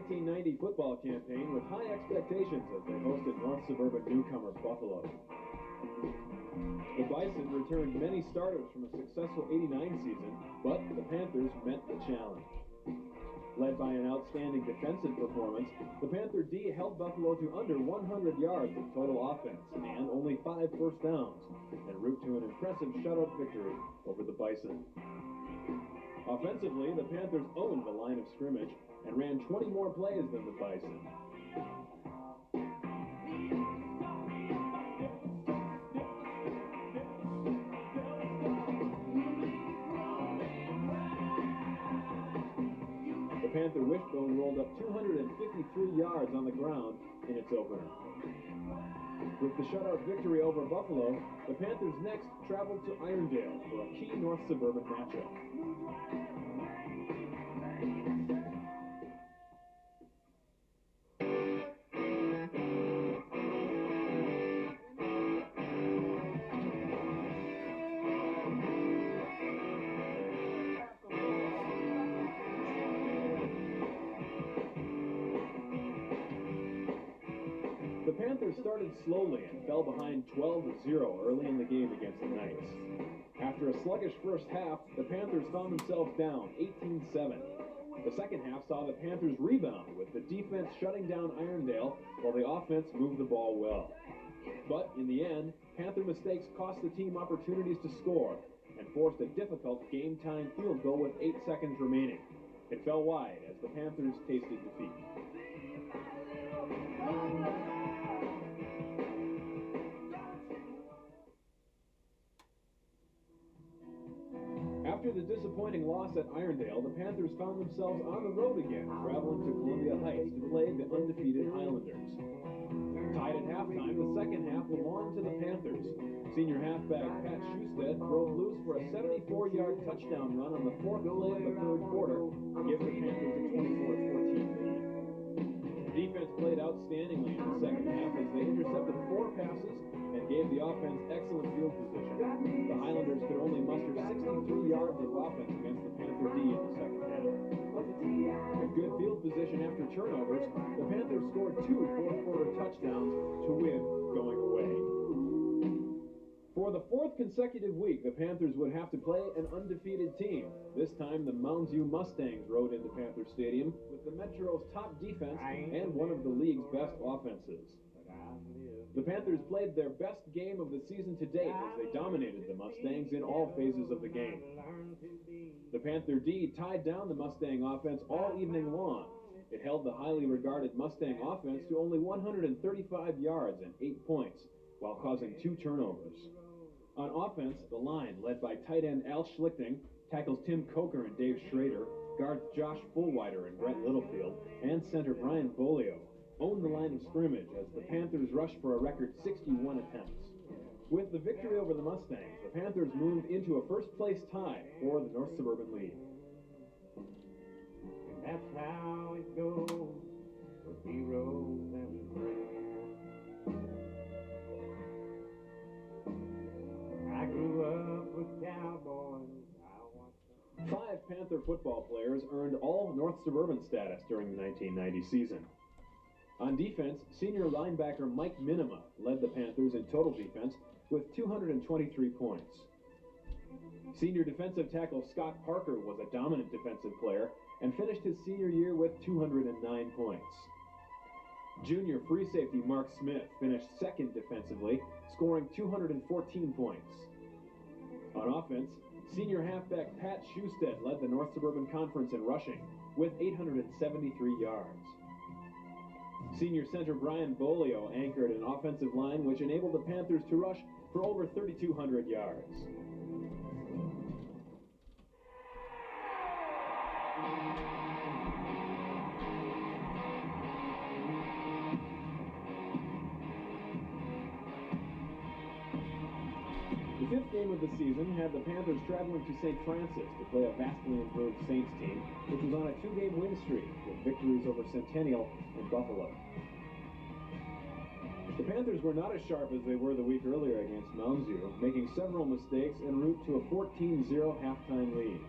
1990 football campaign with high expectations as they hosted North Suburban newcomer Buffalo. The Bison returned many starters from a successful '89 season, but the Panthers met the challenge. Led by an outstanding defensive performance, the Panther D held Buffalo to under 100 yards of total offense and only 5 first downs, en route to an impressive shutout victory over the Bison. Offensively, the Panthers owned the line of scrimmage and ran 20 more plays than the Bison. The Panther wishbone rolled up 253 yards on the ground in its opener. With the shutout victory over Buffalo, the Panthers next traveled to Irondale for a key North Suburban matchup. The Panthers started slowly and fell behind 12-0 early in the game against the Knights. After a sluggish first half, the Panthers found themselves down 18-7. The second half saw the Panthers rebound, with the defense shutting down Irondale while the offense moved the ball well. But in the end, Panther mistakes cost the team opportunities to score and forced a difficult game-time field goal with 8 seconds remaining. It fell wide as the Panthers tasted defeat. After the disappointing loss at Irondale, the Panthers found themselves on the road again, traveling to Columbia Heights to play the undefeated Highlanders. Tied at halftime, the second half belonged to the Panthers. Senior halfback Pat Schusted broke loose for a 74-yard touchdown run on the fourth play of the third quarter, giving the Panthers a 24-14 lead. The defense played outstandingly in the second half as they intercepted 4 passes and gave the offense excellent field position. The Highlanders could only muster 63 yards of offense against the Panther D in the second half. With good field position after turnovers, the Panthers scored 2 fourth-quarter touchdowns to win going away. For the 4th consecutive week, the Panthers would have to play an undefeated team. This time, the Mounds View Mustangs rode into Panther Stadium with the Metro's top defense and one of the league's best offenses. The Panthers played their best game of the season to date as they dominated the Mustangs in all phases of the game. The Panther D tied down the Mustang offense all evening long. It held the highly regarded Mustang offense to only 135 yards and 8 points, while causing 2 turnovers. On offense, the line, led by tight end Al Schlichting, tackles Tim Coker and Dave Schrader, guards Josh Fullwider and Brett Littlefield, and center Brian Bolio owned the line of scrimmage as the Panthers rushed for a record 61 attempts. With the victory over the Mustangs, the Panthers moved into a first-place tie for the North Suburban League. And that's how it goes with heroes and friends. I grew up with cowboys. 5 Panther football players earned all North Suburban status during the 1990 season. On defense, senior linebacker Mike Minnema led the Panthers in total defense with 223 points. Senior defensive tackle Scott Parker was a dominant defensive player and finished his senior year with 209 points. Junior free safety Mark Smith finished second defensively, scoring 214 points. On offense, senior halfback Pat Schusted led the North Suburban Conference in rushing with 873 yards. Senior center Brian Bolio anchored an offensive line which enabled the Panthers to rush for over 3,200 yards. The 5th game of the season had the Panthers traveling to St. Francis to play a vastly improved Saints team, which was on a 2-game win streak with victories over Centennial and Buffalo. The Panthers were not as sharp as they were the week earlier against Mounds View, making several mistakes en route to a 14-0 halftime lead.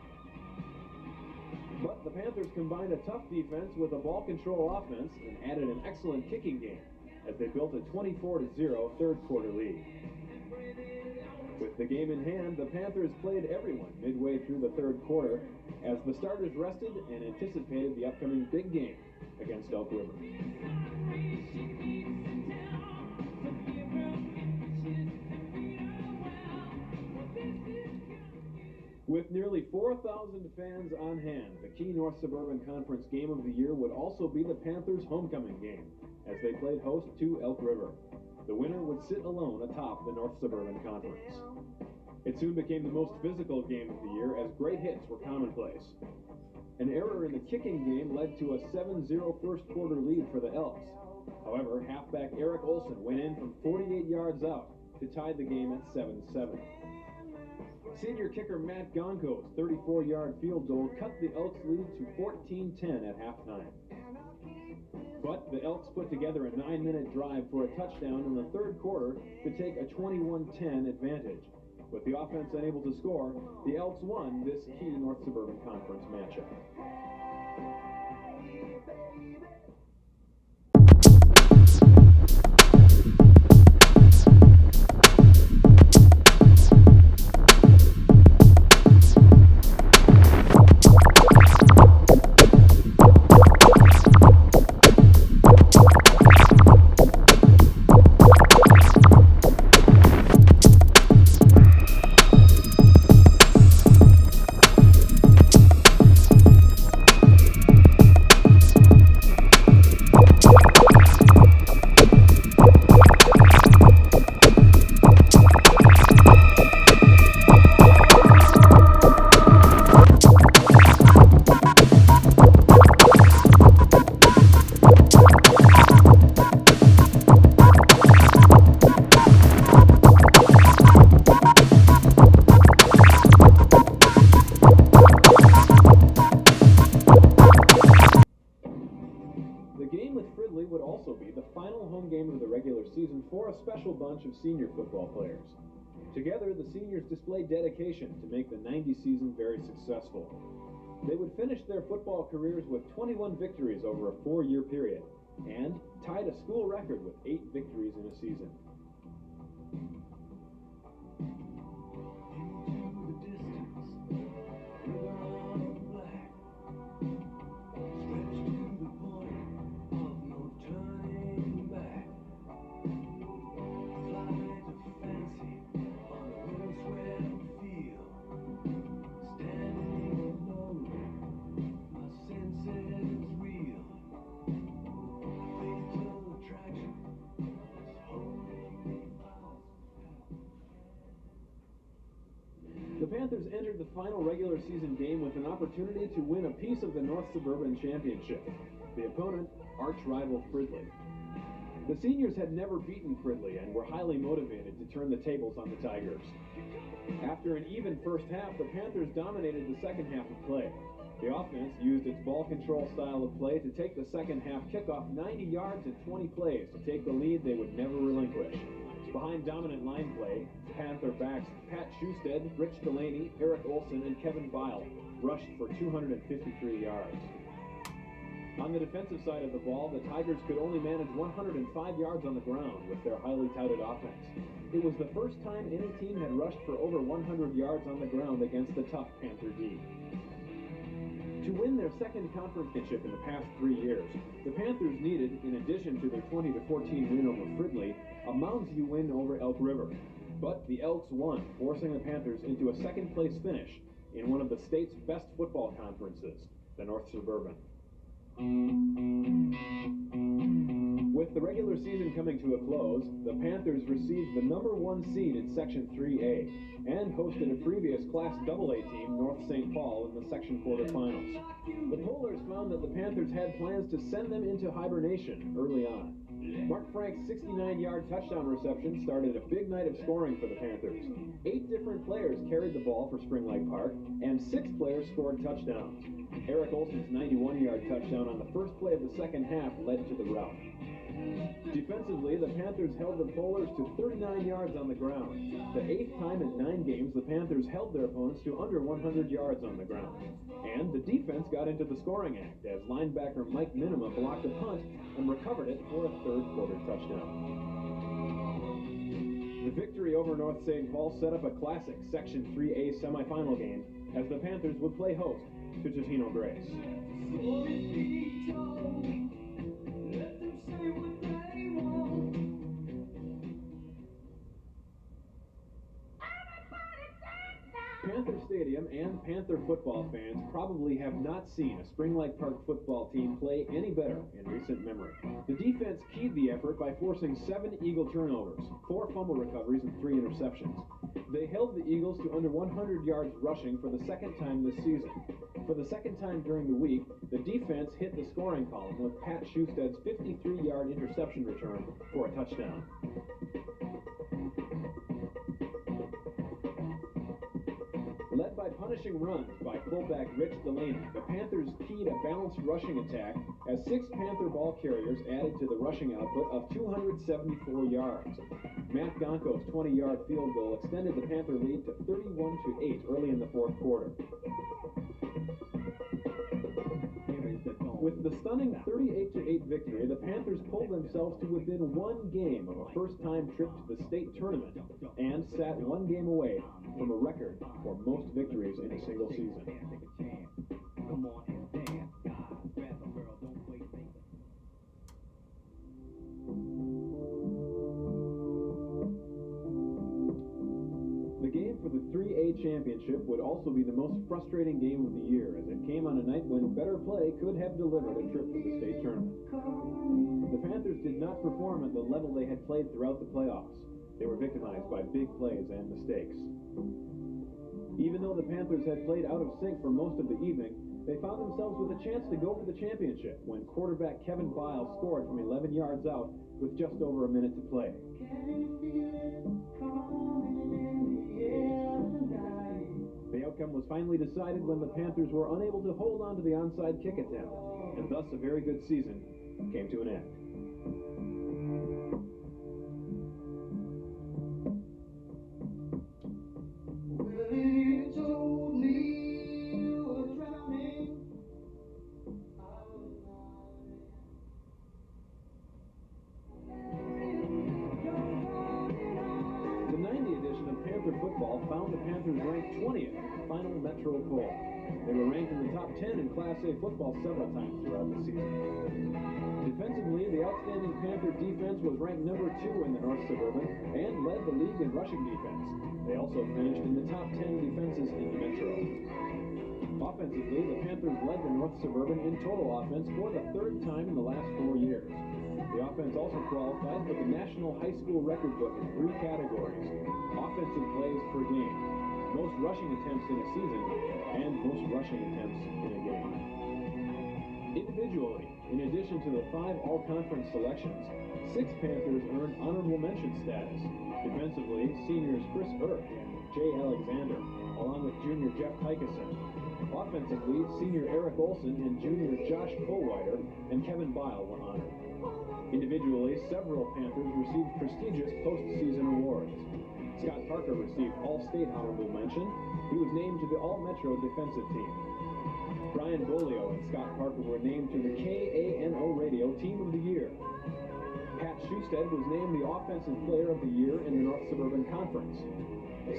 But the Panthers combined a tough defense with a ball control offense and added an excellent kicking game as they built a 24-0 third-quarter lead. With the game in hand, the Panthers played everyone midway through the third quarter as the starters rested and anticipated the upcoming big game against Elk River. With nearly 4,000 fans on hand, the key North Suburban Conference game of the year would also be the Panthers' homecoming game as they played host to Elk River. The winner would sit alone atop the North Suburban Conference. It soon became the most physical game of the year as great hits were commonplace. An error in the kicking game led to a 7-0 first-quarter lead for the Elks. However, halfback Eric Olson went in from 48 yards out to tie the game at 7-7. Senior kicker Matt Gonko's 34-yard field goal cut the Elks' lead to 14-10 at halftime. But the Elks put together a 9-minute drive for a touchdown in the third quarter to take a 21-10 advantage. With the offense unable to score, the Elks won this key North Suburban Conference matchup. Would also be the final home game of the regular season for a special bunch of senior football players. Together, the seniors displayed dedication to make the '90 season very successful. They would finish their football careers with 21 victories over a 4-year period and tied a school record with 8 victories in a season. The Panthers entered the final regular season game with an opportunity to win a piece of the North Suburban Championship. The opponent, arch-rival Fridley. The seniors had never beaten Fridley and were highly motivated to turn the tables on the Tigers. After an even first half, the Panthers dominated the second half of play. The offense used its ball control style of play to take the second half kickoff 90 yards in 20 plays to take the lead they would never relinquish. Behind dominant line play, Panther backs Pat Schusted, Rich Delaney, Eric Olson, and Kevin Bile rushed for 253 yards. On the defensive side of the ball, the Tigers could only manage 105 yards on the ground with their highly touted offense. It was the first time any team had rushed for over 100 yards on the ground against the tough Panther D. To win their second conference championship in the past 3 years, the Panthers needed, in addition to their 20-14 win over Fridley, a Mounds View win over Elk River. But the Elks won, forcing the Panthers into a second-place finish in one of the state's best football conferences, the North Suburban. With the regular season coming to a close, the Panthers received the #1 seed in Section 3A and hosted a previous Class AA team, North St. Paul, in the section quarterfinals. The Polars found that the Panthers had plans to send them into hibernation early on. Mark Frank's 69-yard touchdown reception started a big night of scoring for the Panthers. 8 different players carried the ball for Spring Lake Park, and 6 players scored touchdowns. Eric Olson's 91-yard touchdown on the first play of the second half led to the rout. Defensively, the Panthers held the Bowlers to 39 yards on the ground. The 8th time in 9 games, the Panthers held their opponents to under 100 yards on the ground. And the defense got into the scoring act as linebacker Mike Minnema blocked a punt and recovered it for a third-quarter touchdown. The victory over North St. Paul set up a classic Section 3A semifinal game as the Panthers would play host to Totino Grace. Panther Stadium and Panther football fans probably have not seen a Spring Lake Park football team play any better in recent memory. The defense keyed the effort by forcing 7 Eagle turnovers, 4 fumble recoveries, and 3 interceptions. They held the Eagles to under 100 yards rushing for the second time this season. For the second time during the week, the defense hit the scoring column with Pat Schusted's 53-yard interception return for a touchdown. Led by punishing runs by fullback Rich Delaney, the Panthers keyed a balanced rushing attack as 6 Panther ball carriers added to the rushing output of 274 yards. Matt Gonko's 20-yard field goal extended the Panther lead to 31-8 early in the fourth quarter. With the stunning 38-8 victory, the Panthers pulled themselves to within 1 game of a first-time trip to the state tournament and sat 1 game away from a record for most victories in a single season. The game for the 3A championship would also be the most frustrating game of the year, as it came on a night when better play could have delivered a trip to the state tournament. The Panthers did not perform at the level they had played throughout the playoffs. They were victimized by big plays and mistakes. Even though the Panthers had played out of sync for most of the evening, they found themselves with a chance to go for the championship when quarterback Kevin Biles scored from 11 yards out with just over a minute to play. The outcome was finally decided when the Panthers were unable to hold on to the onside kick attempt, and thus a very good season came to an end. The 90 edition of Panther football found the Panthers ranked 20th in the final Metro poll. They were ranked in the top 10 in Class A football several times throughout the season. Defensively, the outstanding Panther defense was ranked number 2 in the North Suburban and led the league in rushing defense. They also finished in the top 10 defenses in the Metro. Offensively, the Panthers led the North Suburban in total offense for the 3rd time in the last 4 years. The offense also qualified for the National High School Record Book in 3 categories: offensive plays per game, most rushing attempts in a season, and most rushing attempts in a game. Individually, in addition to the 5 all-conference selections, 6 Panthers earned honorable mention status. Defensively, seniors Chris Erck and Jay Alexander, along with junior Jeff Tykeson. Offensively, senior Eric Olson and junior Josh Colwider and Kevin Bile were honored. Individually, several Panthers received prestigious postseason awards. Scott Parker received All-State Honorable Mention. He was named to the All-Metro Defensive Team. Brian Bolio and Scott Parker were named to the KANO Radio Team of the Year. Pat Schusted was named the Offensive Player of the Year in the North Suburban Conference.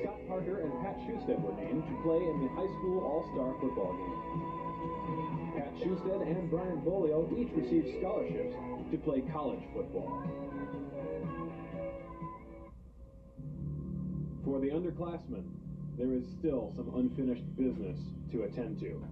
Scott Parker and Pat Schusted were named to play in the high school all-star football game. Pat Schusted and Brian Bolio each received scholarships to play college football. For the underclassmen, there is still some unfinished business to attend to.